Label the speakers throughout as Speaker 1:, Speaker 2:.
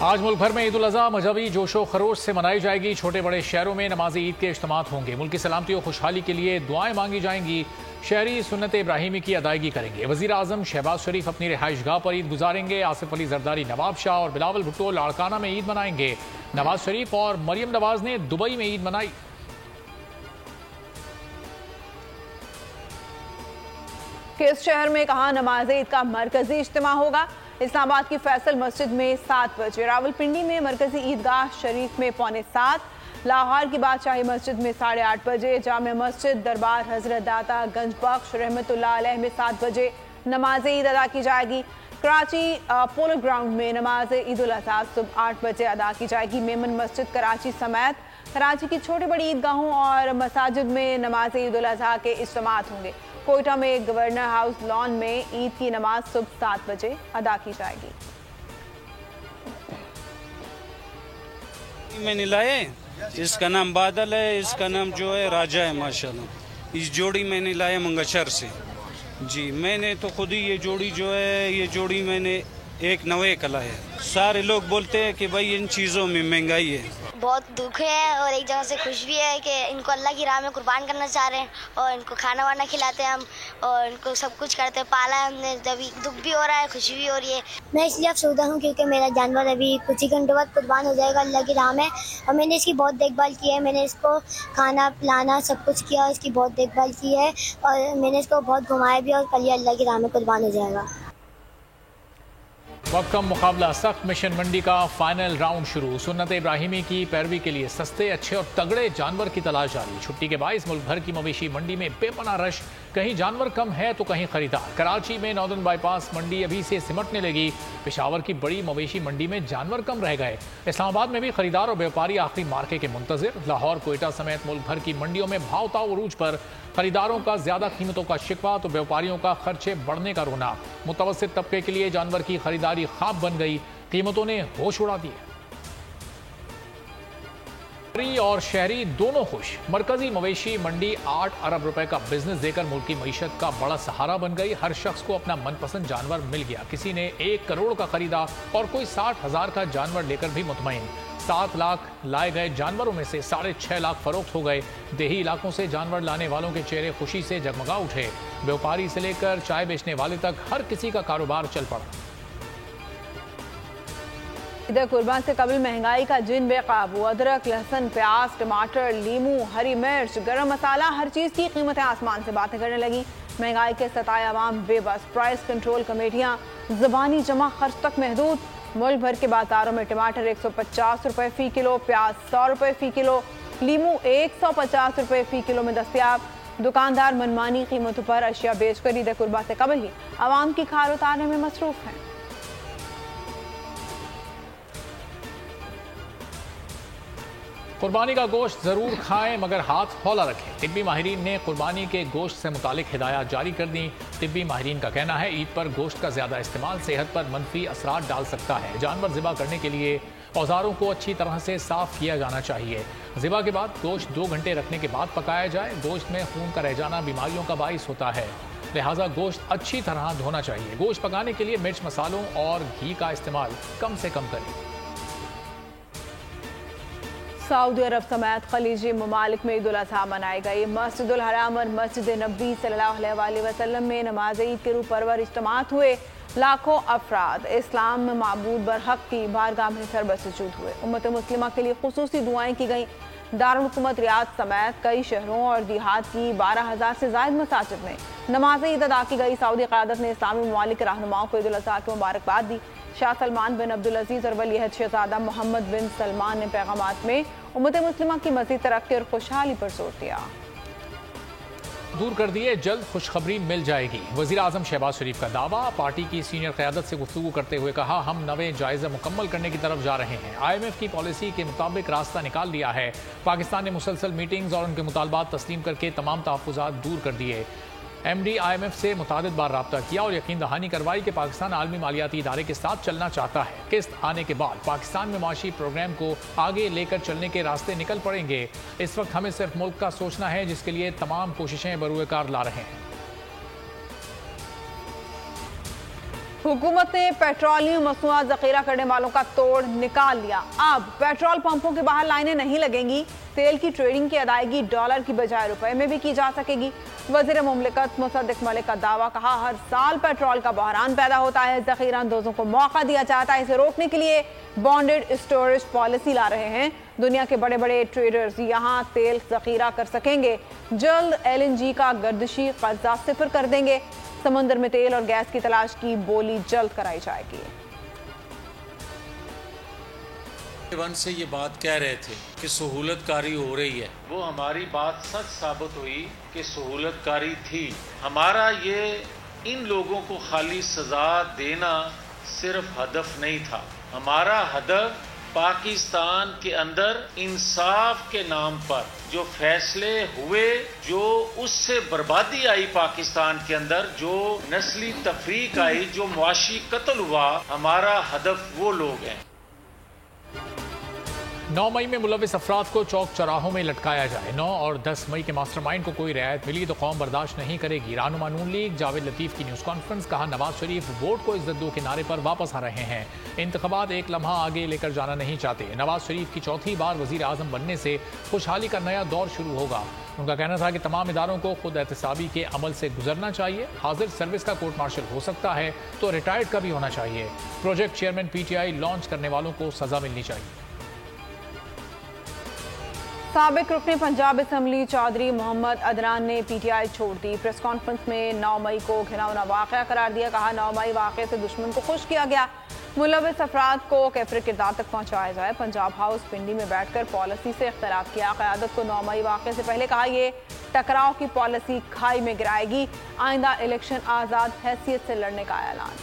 Speaker 1: आज मुल्क भर में ईद उल अज़हा मजहबी जोशो खरोश से मनाई जाएगी। छोटे बड़े शहरों में नमाज ईद के इज्तिमात होंगे। मुल्क की सलामती और खुशहाली के लिए दुआएं मांगी जाएंगी। शहरी सुन्नत इब्राहिमी की अदायगी करेंगे। वज़ीर आज़म शहबाज शरीफ अपनी रिहाइश गाह पर ईद गुजारेंगे। आसिफ अली जरदारी नवाब शाह और बिलावल भुट्टो लाड़काना में ईद मनाएंगे। नवाज शरीफ और मरियम नवाज ने दुबई में ईद मनाई।
Speaker 2: किस शहर में कहा नमाज ईद का मरकजी इज्तिमा होगा? इस्लामाबाद की फैसल मस्जिद में 7 बजे, रावलपिंडी में मरकजी ईदगाह शरीफ में 6:45, लाहौर की बादशाही मस्जिद में 8:30 बजे, जामे मस्जिद दरबार हजरत दाता गंज बख्श रहमतुल्लाह अलैह में 7 बजे नमाज ईद अदा की जाएगी। कराची पोलो ग्राउंड में नमाज ईद उल अज़हा सुबह 8 बजे अदा की जाएगी। मेमन मस्जिद कराची समेत कराची की छोटी बड़ी ईदगाहों और मसाजिद में नमाज ईद उल अज़हा के इज्तिमात होंगे। कोयटा में गवर्नर हाउस लॉन में ईद की नमाज सुबह 7 बजे अदा की जाएगी।
Speaker 3: मैंने लाए, इसका नाम बादल है, इसका नाम जो है राजा है माशाल्लाह। इस जोड़ी मैंने लाया मंगशर से जी। मैंने तो खुद ही ये जोड़ी जो है, ये जोड़ी मैंने 190 का लाया। सारे लोग बोलते हैं कि भाई इन चीज़ों में महंगाई है।
Speaker 4: बहुत दुख है और एक जगह से खुश भी है कि इनको अल्लाह की राह में कुर्बान करना चाह रहे हैं और इनको खाना वाना खिलाते हैं हम और इनको सब कुछ करते हैं, पाला है हमने। जब दुख भी हो रहा है, खुशी भी हो रही है।
Speaker 5: मैं इसलिए अफसोदा हूँ क्योंकि मेरा जानवर अभी कुछ ही घंटों बाद कुर्बान हो जाएगा अल्लाह की राह में और मैंने इसकी बहुत देखभाल की है। मैंने इसको खाना पिलाना सब कुछ किया, इसकी बहुत देखभाल की है और मैंने इसको बहुत घुमाया भी और कल अल्लाह की राह में कुर्बान हो जाएगा।
Speaker 1: वक्त कम मुकाबला सख्त मिशन मंडी का फाइनल राउंड शुरू। सुन्नत इब्राहिमी की पैरवी के लिए सस्ते, अच्छे और तगड़े जानवर की तलाश जारी। छुट्टी के बायस मुल्क भर की मवेशी मंडी में बेपनाह रश। कहीं जानवर कम है तो कहीं खरीदार। कराची में नॉर्दर्न बाईपास मंडी अभी से सिमटने लगी। पेशावर की बड़ी मवेशी मंडी में जानवर कम रह गए। इस्लामाबाद में भी खरीदार और व्यापारी आखिरी मार्के के मुंतजिर। लाहौर, कोयटा समेत मुल्क भर की मंडियों में भाव ताव उरूज पर। खरीदारों का ज्यादा कीमतों का शिकवा तो व्यापारियों का खर्चे बढ़ने का रोना। मुतवस्सित तबके के लिए जानवर की खरीदारी ख्वाब बन गई। कीमतों ने होश उड़ा दिए। और शहरी दोनों खुश। मरकजी मवेशी मंडी 8 अरब रुपए का बिजनेस देकर मुल्क की मईशत का बड़ा सहारा बन गई। हर शख्स को अपना मनपसंद जानवर मिल गया। किसी ने 1 करोड़ का खरीदा और कोई 60,000 का जानवर लेकर भी मुतमईन। 7 लाख लाए गए जानवरों में से 6.5 लाख फरोख्त हो गए। देही इलाकों से जानवर लाने वालों के चेहरे खुशी से जगमगा उठे। व्यापारी से लेकर चाय बेचने वाले तक हर किसी का कारोबार चल पड़ा।
Speaker 2: इधर कुर्बान से कबल महंगाई का जिन बेकाबू। अदरक, लहसुन, प्याज, टमाटर, लीमू, हरी मिर्च, गरम मसाला, हर चीज की कीमतें आसमान से बातें करने लगी। महंगाई के सताए अवाम बेबस। प्राइस कंट्रोल कमेटियां ज़बानी जमा खर्च तक महदूद। मुल्क भर के बाजारों में टमाटर 150 रुपए फी किलो, प्याज 100 रुपए फी किलो, लीमू 150 रुपए फी किलो में दस्तियाब। दुकानदार मनमानी कीमतों पर अशिया बेचकर ईद कुर्बा से कबल ही अवाम की खार उतारने में मसरूफ हैं।
Speaker 1: कुर्बानी का गोश्त जरूर खाएं मगर हाथ हौला रखें। तिब्बी माहिरीन ने कुर्बानी के गोश्त से मुतालिक हिदायत जारी कर दी। तिब्बी माहिरीन का कहना है ईद पर गोश्त का ज्यादा इस्तेमाल सेहत पर मनफी असरात डाल सकता है। जानवर ज़िबा करने के लिए औजारों को अच्छी तरह से साफ किया जाना चाहिए। ज़िबा के बाद गोश्त 2 घंटे रखने के बाद पकाया जाए। गोश्त में खून का रह जाना बीमारियों का बाइस होता है, लिहाजा गोश्त अच्छी तरह धोना चाहिए। गोश्त पकाने के लिए मिर्च, मसालों और घी का इस्तेमाल कम से कम करें।
Speaker 2: सऊदी अरब समेत खलीजी ममालिक में ईद उल अज़हा मनाई गई। मस्जिदुल हराम और मस्जिद नबी सल्लल्लाहु अलैहि वसल्लम में नमाज ईद के रूह परवर इज्तिमात हुए। लाखों अफराद इस्लाम में माबूद बरहक की बारगाह में सरबसजूद हुए। उम्मत मुस्लिमा के लिए खुसूसी दुआएं की गई। दारुल हुकूमत रियाद समेत कई शहरों और देहात की 12,000 से ज़ायद मसाजिद में नमाज ईद अदा की गई। सऊदी क़यादत ने इस्लामी ममालिक के रहनुमाओं को ईद उल अज़हा की मुबारकबाद दी। शाह सलमान बिन अब्दुल अजीज़ और वलीअहद शहज़ादा मोहम्मद बिन सलमान ने पैगामात में उम्मत मुस्लिमा की मज़ीद तरक्की और खुशहाली पर जोर दिया।
Speaker 1: दूर कर दिए, जल्द खुशखबरी मिल जाएगी। वज़ीर आज़म शहबाज शरीफ का दावा। पार्टी की सीनियर क़यादत से गुफ्तगू करते हुए कहा, हम नवे जायज़ा मुकम्मल करने की तरफ जा रहे हैं। IMF की पॉलिसी के मुताबिक रास्ता निकाल लिया है। पाकिस्तान ने मुसलसल मीटिंग्स और उनके मुतालबात तस्लीम करके तमाम तहफ़्फ़ुज़ात दूर कर दिए। MD IMF से मुतादिद बार रब्ता किया और यकीन दहानी करवाई कि पाकिस्तान आलमी मालियाती इदारे के साथ चलना चाहता है। किस्त आने के बाद पाकिस्तान में माशी प्रोग्राम को आगे लेकर चलने के रास्ते निकल पड़ेंगे। इस वक्त हमें सिर्फ मुल्क का सोचना है, जिसके लिए तमाम कोशिशें बरूए कार ला रहे हैं।
Speaker 2: हुकूमत ने पेट्रोलियम मसनूआत जखीरा करने वालों का तोड़ निकाल लिया। अब पेट्रोल पंपों के बाहर लाइनें नहीं लगेंगी। तेल की ट्रेडिंग की अदायगी डॉलर की बजाय रुपए में भी की जा सकेगी। वजीर मुमलिकत मुसद्दिक मलिक का दावा, कहा हर साल पेट्रोल का बहरान पैदा होता है, जखीरा अंदोजों को मौका दिया जाता है। इसे रोकने के लिए बॉन्डेड स्टोरेज पॉलिसी ला रहे हैं। दुनिया के बड़े बड़े ट्रेडर्स यहां तेल जखीरा कर सकेंगे। जल्द LNG का गर्दिशी कर्जा सिफर कर देंगे। समंदर में तेल और गैस की तलाश की बोली जल्द कराई जाएगी।
Speaker 6: वन से ये बात कह रहे थे कि सहूलतकारी हो रही है, वो हमारी बात सच साबित हुई कि सहूलतकारी थी। हमारा ये इन लोगों को खाली सजा देना सिर्फ हदफ नहीं था, हमारा हदफ पाकिस्तान के अंदर इंसाफ के नाम पर जो फैसले हुए, जो उससे बर्बादी आई पाकिस्तान के अंदर, जो नस्ली तफरीक आई, जो मुआशी कत्ल हुआ, हमारा हदफ वो लोग हैं।
Speaker 1: 9 मई में मुलविस अफराद को चौक चौराहों में लटकाया जाए। 9 और 10 मई के मास्टरमाइंड को कोई रियायत मिली तो कौम बर्दाश्त नहीं करेगी। रहनुमा नून लीग जावेद लतीफ की न्यूज़ कॉन्फ्रेंस, कहा नवाज शरीफ वोट को इज्जत दो के नारे पर वापस आ रहे हैं, इंतखाबात एक लम्हा आगे लेकर जाना नहीं चाहते। नवाज शरीफ की चौथी बार वजीर आजम बनने से खुशहाली का नया दौर शुरू होगा। उनका कहना था कि तमाम इदारों को खुद एहतसाबी के अमल से गुजरना चाहिए। हाजिर सर्विस का कोर्ट मार्शल हो सकता है तो रिटायर्ड का भी होना चाहिए। प्रोजेक्ट चेयरमैन PTI लॉन्च करने वालों को सजा मिलनी चाहिए।
Speaker 2: साबिक रुकने पंजाब असम्बली चौधरी मोहम्मद अदनान ने PTI छोड़ दी। प्रेस कॉन्फ्रेंस में 9 मई को घिनौना वाक़या करार दिया। कहा 9 मई वाक़े से दुश्मन को खुश किया गया, मुलविस अफराद को कैफर किरदार तक पहुँचाया जाए। पंजाब हाउस पिंडी में बैठकर पॉलिसी से इख्तलाफ किया। क़यादत को 9 मई वाक़े से पहले कहा ये टकराव की पॉलिसी खाई में गिराएगी। आइंदा इलेक्शन आज़ाद हैसियत से लड़ने का ऐलान।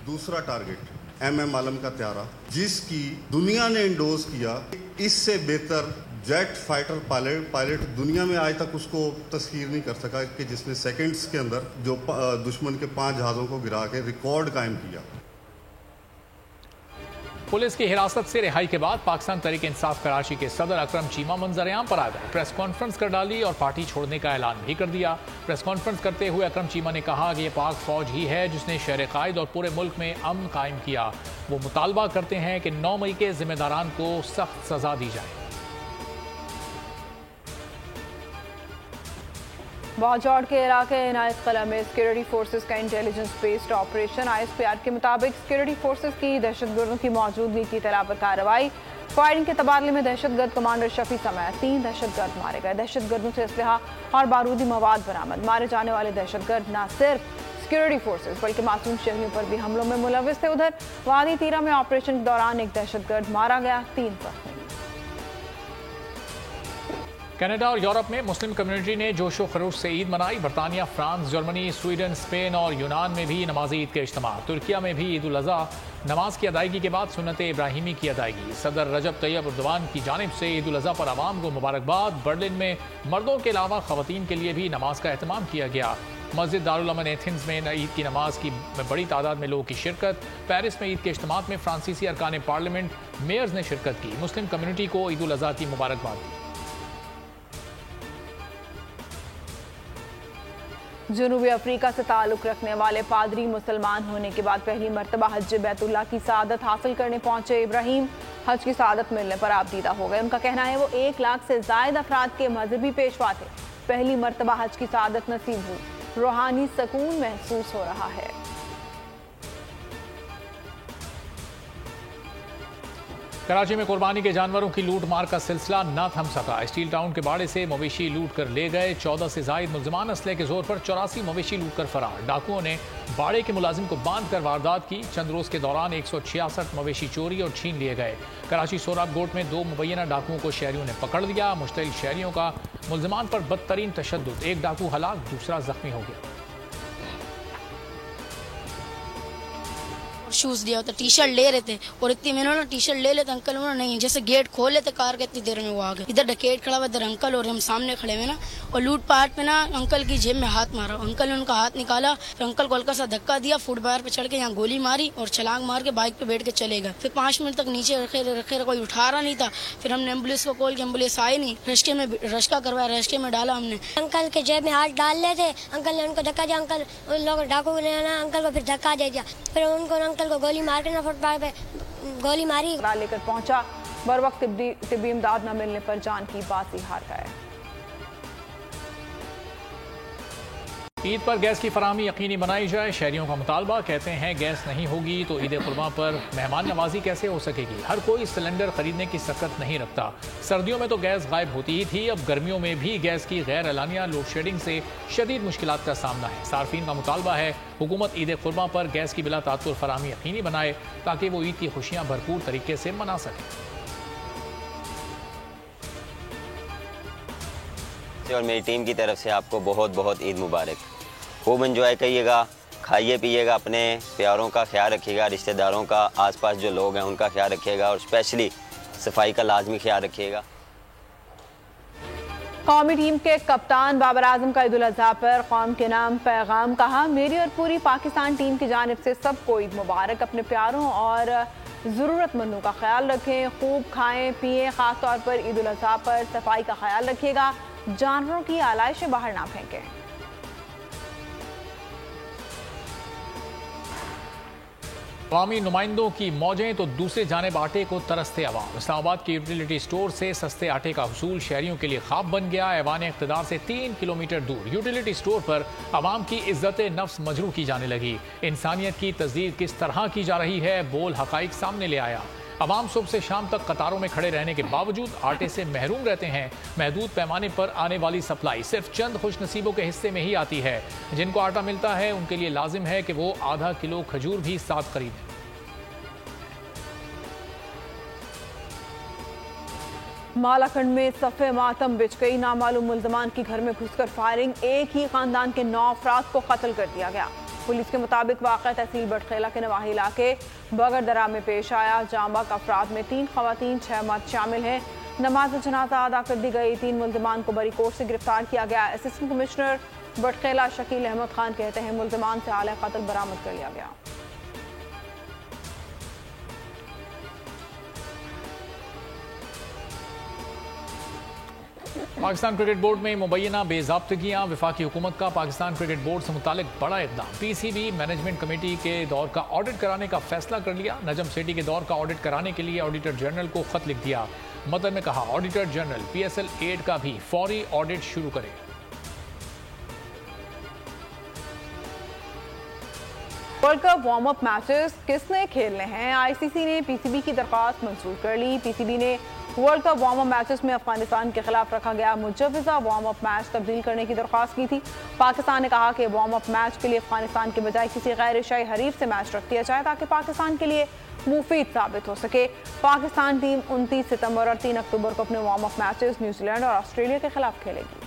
Speaker 7: दूसरा टारगेट MM आलम का त्यारा, जिसकी दुनिया ने इंडोर्स किया। इससे बेहतर जेट फाइटर पायलट दुनिया में आज तक उसको तस्खीर नहीं कर सका कि जिसने सेकंड्स के अंदर जो दुश्मन के 5 जहाज़ों को गिरा के रिकॉर्ड कायम किया।
Speaker 1: पुलिस की हिरासत से रिहाई के बाद पाकिस्तान तहरीक इंसाफ कराची के सदर अकरम चीमा मंजर-ए-आम पर आ गए। प्रेस कॉन्फ्रेंस कर डाली और पार्टी छोड़ने का ऐलान भी कर दिया। प्रेस कॉन्फ्रेंस करते हुए अकरम चीमा ने कहा कि ये पाक फौज ही है जिसने शहर कायद और पूरे मुल्क में अमन कायम किया। वो मुतालबा करते हैं कि 9 मई के जिम्मेदारान को सख्त सजा दी जाए।
Speaker 2: बाजौड़ के इलाके इनायत कला में सिक्योरिटी फोर्सेस का इंटेलिजेंस बेस्ड ऑपरेशन। ISPR के मुताबिक सिक्योरिटी फोर्सेस की दहशतगर्दों की मौजूदगी की इत्तला पर कार्रवाई। फायरिंग के तबादले में दहशतगर्द कमांडर शफी समेत 3 दहशतगर्द मारे गए। दहशतगर्दों से असलहा और बारूदी मवाद बरामद। मारे जाने वाले दहशतगर्द न सिर्फ सिक्योरिटी फोर्सेस बल्कि मासूम शहरियों पर भी हमलों में मुलविस थे। उधर वादी तीरा में ऑपरेशन के दौरान एक दहशतगर्द मारा गया, 3 जख्मी।
Speaker 1: कनाडा और यूरोप में मुस्लिम कम्युनिटी ने जोशो खरोश से ईद मनाई। बरतानिया, फ्रांस, जर्मनी, स्वीडन, स्पेन और यूनान में भी नमाज ईद के इज्तिमा। तुर्किया में भी ईद उल अज़हा नमाज की अदायगी के बाद सुन्नत इब्राहिमी की अदायगी। सदर रजब तैयब एर्दोगान की जानिब से ईद उल अज़हा पर आवाम को मुबारकबाद। बर्लिन में मर्दों के अलावा खवातीन के लिए भी नमाज का एहतमाम किया गया। मस्जिद दारुल अमन एथेंस में ईद की नमाज की बड़ी तादाद में लोगों की शिरकत। पेरिस में ईद के इज्तिमात में फ्रांसीसी अरकान पार्लियामेंट, मेयर्स ने शिरकत की। मुस्लिम कम्युनिटी को ईद उल अज़हा की मुबारकबाद दी।
Speaker 2: जनूबी अफ्रीका से ताल्लुक़ रखने वाले पादरी मुसलमान होने के बाद पहली मरतबा हज बैतुल्लाह की सआदत हासिल करने पहुंचे इब्राहिम हज की सआदत मिलने पर आबदीदा हो गए। उनका कहना है वो 1 लाख से ज़ायद अफराद के मजहबी पेशवा थे। पहली मरतबा हज की सआदत नसीब हुई, रूहानी सुकून महसूस हो रहा है।
Speaker 1: कराची में कुर्बानी के जानवरों की लूट मार का सिलसिला न थम सका। स्टील टाउन के बाड़े से मवेशी लूट कर ले गए। 14 से जायद मुलजमान असले के जोर पर 84 मवेशी लूट कर फरार। डाकुओं ने बाड़े के मुलाजिम को बांध कर वारदात की। चंद रोज के दौरान 166 मवेशी चोरी और छीन लिए गए। कराची सोराब गोट में 2 मुबैना डाकुओं को शहरियों ने पकड़ लिया। मुश्तइल शहरियों का मुलजमान पर बदतरीन तशद्दुद। एक डाकू हलाक, दूसरा जख्मी हो गया।
Speaker 8: शूज़ दिया होता, टी शर्ट ले रहे थे और इतनी मैंने ना टी शर्ट ले लेते अंकल उन्होंने नहीं, जैसे गेट खोल लेते कार के इतनी देर में वो आ गए। इधर डकैत खड़ा हुआ, इधर अंकल और हम सामने खड़े हुए ना, और लूटपाट पे ना अंकल की जेब में हाथ मारा। अंकल ने उनका हाथ निकाला, फिर अंकल को हल्का सा धक्का दिया, फुटपाथ पे चढ़ के यहाँ गोली मारी और छलांग मार के बाइक पे बैठ के चले गए। फिर 5 मिनट तक नीचे रखे कोई उठा रहा नहीं था। फिर हमने एम्बुलेंस को कॉल किया, एम्बुलेंस आई नहीं, रश्का करवाया, रश्के में डाला हमने।
Speaker 5: अंकल के जेब में हाथ डाल रहे थे, अंकल ने उनको धक्का दिया, अंकल उन लोगों डाकू ने ना अंकल को फिर धक्का दे दिया, फिर उनको अंकल को गोली मार के ना फुटपाथ पे गोली मारी।
Speaker 2: लेकर पहुंचा, बर वक्त तिब्बी इमदाद न मिलने पर जान की बाजी हार गए।
Speaker 1: ईद पर गैस की फराहमी यकीनी बनाई जाए, शहरियों का मुतालबा। कहते हैं गैस नहीं होगी तो ईद कुर्बान पर मेहमान नवाजी कैसे हो सकेगी। हर कोई सिलेंडर खरीदने की सकत नहीं रखता। सर्दियों में तो गैस गायब होती ही थी, अब गर्मियों में भी गैस की गैर एलानिया लोड शेडिंग से शदीद मुश्किलात का सामना है। सार्फिन का मुतालबा है हुकूमत ईद कुर्बान पर गैस की बिला तात्तुर फराहमी यकीनी बनाए ताकि वो ईद की खुशियाँ भरपूर तरीके से मना सकें।
Speaker 9: और मेरी टीम की तरफ से आपको बहुत बहुत ईद मुबारक। खूब एंजॉय करिएगा, खाइए पिएगा, अपने प्यारों का ख्याल रखिएगा, रिश्तेदारों का, आसपास जो लोग हैं उनका ख्याल रखिएगा और स्पेशली सफाई का लाजमी ख्याल रखिएगा।
Speaker 2: कौमी टीम के कप्तान बाबर आजम का ईद उल अजहा पर कौम के नाम पैगाम कहा, मेरी और पूरी पाकिस्तान टीम की जानिब से सबको ईद मुबारक। अपने प्यारों और ज़रूरतमंदों का ख्याल रखें, खूब खाएं पिएं, ख़ास तौर पर ईद उल अजहा पर सफाई का ख्याल रखिएगा, जानवरों की आलाइशें बाहर ना फेंकें।
Speaker 1: अवामी नुमाइंदों की मौजें तो दूसरे जानिब आटे को तरसते अवाम। इस्लामाबाद के यूटिलिटी स्टोर से सस्ते आटे का हुसूल शहरियों के लिए ख्वाब बन गया। ऐवान इक़्तिदार से 3 किलोमीटर दूर यूटिलिटी स्टोर पर अवाम की इज्जत नफ्स मजरू की जाने लगी। इंसानियत की तस्दीर किस तरह की जा रही है, बोल हकाइक सामने ले आया। अवाम सुबह से शाम तक कतारों में खड़े रहने के बावजूद आटे से महरूम रहते हैं। महदूद पैमाने पर आने वाली सप्लाई सिर्फ चंद खुश नसीबों के हिस्से में ही आती है। जिनको आटा मिलता है उनके लिए लाजिम है कि वो आधा किलो खजूर भी साथ खरीदें।
Speaker 2: मालाखंड में सफ़े मातम बिछ गई। नामालूम मुल्ज़मान की घर में घुसकर फायरिंग, एक ही खानदान के 9 अफराद को कत्ल कर दिया गया। पुलिस के मुताबिक वाक़या तहसील बटखेला के नवाही इलाके बगरदरा में पेश आया। जांबाक अफराद में 3 ख़वातीन 6 मर्द शामिल हैं। नमाज जनाजा अदा कर दी गई। 3 मुल्ज़मान को बरी कोर्ट से गिरफ्तार किया गया। असिस्टेंट कमिश्नर बटखेला शकील अहमद खान कहते हैं मुल्ज़मान से आला कत्ल बरामद कर लिया गया।
Speaker 1: पाकिस्तान क्रिकेट बोर्ड में मुबैना बेज़ाब्तगियाँ, वफाकी हुकूमत का पाकिस्तान क्रिकेट बोर्ड से मुतालिक बड़ा इक़दाम। पीसीबी मैनेजमेंट कमेटी के दौर का ऑडिट कराने का फैसला कर लिया। नजम सेठी के दौर का ऑडिट कराने के लिए ऑडिटर जनरल को खत लिख दिया। मतन में कहा ऑडिटर जनरल PSL 8 का भी फौरी ऑडिट शुरू करे।
Speaker 2: World cup warm up matches किसने खेलने हैं? ICC ने PCB की दरख्वास्त मंजूर कर ली। PCB ने world cup warm up matches में अफगानिस्तान के खिलाफ रखा गया मुजव्वज़ा वार्म अप मैच तब्दील करने की दरख्वास्त की थी। पाकिस्तान ने कहा कि वार्म अप मैच के लिए अफगानिस्तान के बजाय किसी गैर एशियाई हरीफ से मैच रख दिया जाए ताकि पाकिस्तान के लिए मुफीद साबित हो सके। पाकिस्तान टीम 29 सितंबर और 3 अक्टूबर को अपने वार्म अप मैचेस न्यूजीलैंड और ऑस्ट्रेलिया के खिलाफ खेलेगी।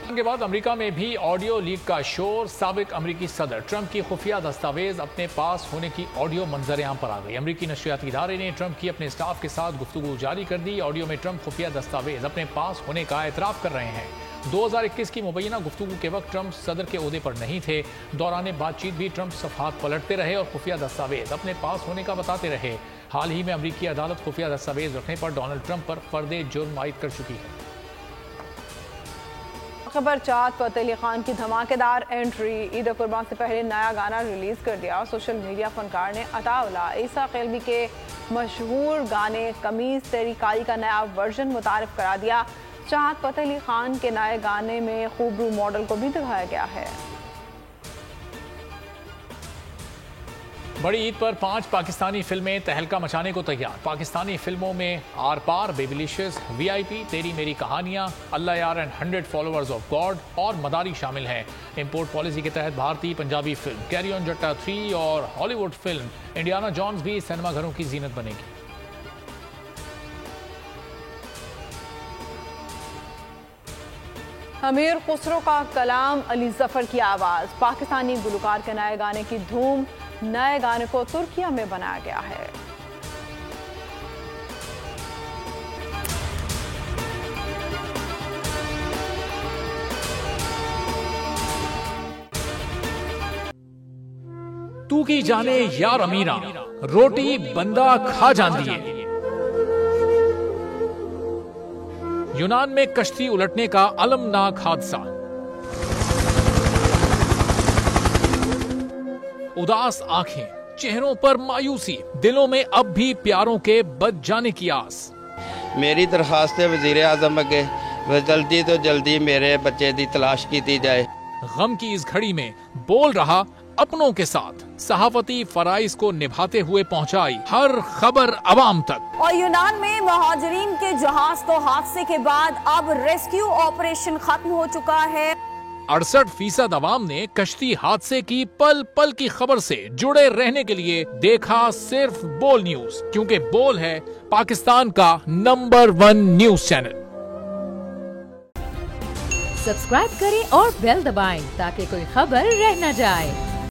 Speaker 1: के बाद अमेरिका में भी ऑडियो लीक का शोर। साबिक अमेरिकी सदर ट्रंप की खुफिया दस्तावेज अपने पास होने की ऑडियो मंजर आम पर आ गई। अमेरिकी नशरियाती इदारे ने ट्रंप की अपने स्टाफ के साथ गुफ्तगू जारी कर दी। ऑडियो में ट्रंप खुफिया दस्तावेज अपने पास होने का एतराफ़ कर रहे हैं। 2021 की मुबैना गुफ्तगू के वक्त ट्रंप सदर के ओहदे पर नहीं थे। दौरान बातचीत भी ट्रंप सफ़हात पलटते रहे और खुफिया दस्तावेज अपने पास होने का बताते रहे। हाल ही में अमेरिकी अदालत खुफिया दस्तावेज रखने पर डोनाल्ड ट्रंप पर फर्द जुर्म आयद कर चुकी है।
Speaker 2: खबर चाँद फ़तेह अली खान की धमाकेदार एंट्री। ईद कुर्बान से पहले नया गाना रिलीज कर दिया। सोशल मीडिया फनकार ने अताउल्ला ईसा क़िल्बी के मशहूर गाने कमीज़ तेरी काली का नया वर्जन मुतारिफ करा दिया। चाँद फ़तेह अली खान के नए गाने में खूबरू मॉडल को भी दिखाया गया है।
Speaker 1: बड़ी ईद पर 5 पाकिस्तानी फिल्में तहलका मचाने को तैयार। पाकिस्तानी फिल्मों में आर पार, बेबीलिशियस, VIP, तेरी मेरी कहानियाँ, अल्लाह यार एंड 100 फॉलोअर्स ऑफ गॉड और मदारी शामिल हैं। इंपोर्ट पॉलिसी के तहत भारतीय पंजाबी फिल्म कैरी ऑन जट्टा 3 और हॉलीवुड फिल्म इंडियाना जॉन्स भी सिनेमाघरों की जीनत बनेगी।
Speaker 2: अमीर खुसरो का कलाम, अली जफर की आवाज। पाकिस्तानी गुलकार के नए गाने की धूम। नए गाने को तुर्किया में बनाया गया है।
Speaker 1: तू की जाने यार अमीरा, रोटी बंदा खा जाती है। यूनान में कश्ती उलटने का अलमनाक हादसा। उदास आंखें, चेहरों पर मायूसी, दिलों में अब भी प्यारों के बच जाने की आस।
Speaker 10: मेरी दरखास्त है वजीर आजम अगे जल्दी तो जल्दी मेरे बच्चे की तलाश की जाए।
Speaker 1: गम की इस घड़ी में बोल रहा अपनों के साथ, सहाफती फराइज को निभाते हुए पहुंचाई हर खबर अवाम तक।
Speaker 11: और यूनान में महाजरीन के जहाज को हादसे के बाद अब रेस्क्यू ऑपरेशन खत्म हो चुका है।
Speaker 1: 68% अवाम ने कश्ती हादसे की पल पल की खबर से जुड़े रहने के लिए देखा सिर्फ बोल न्यूज, क्योंकि बोल है पाकिस्तान का नंबर 1 न्यूज चैनल।
Speaker 12: सब्सक्राइब करें और बेल दबाएं ताकि कोई खबर रह न जाए।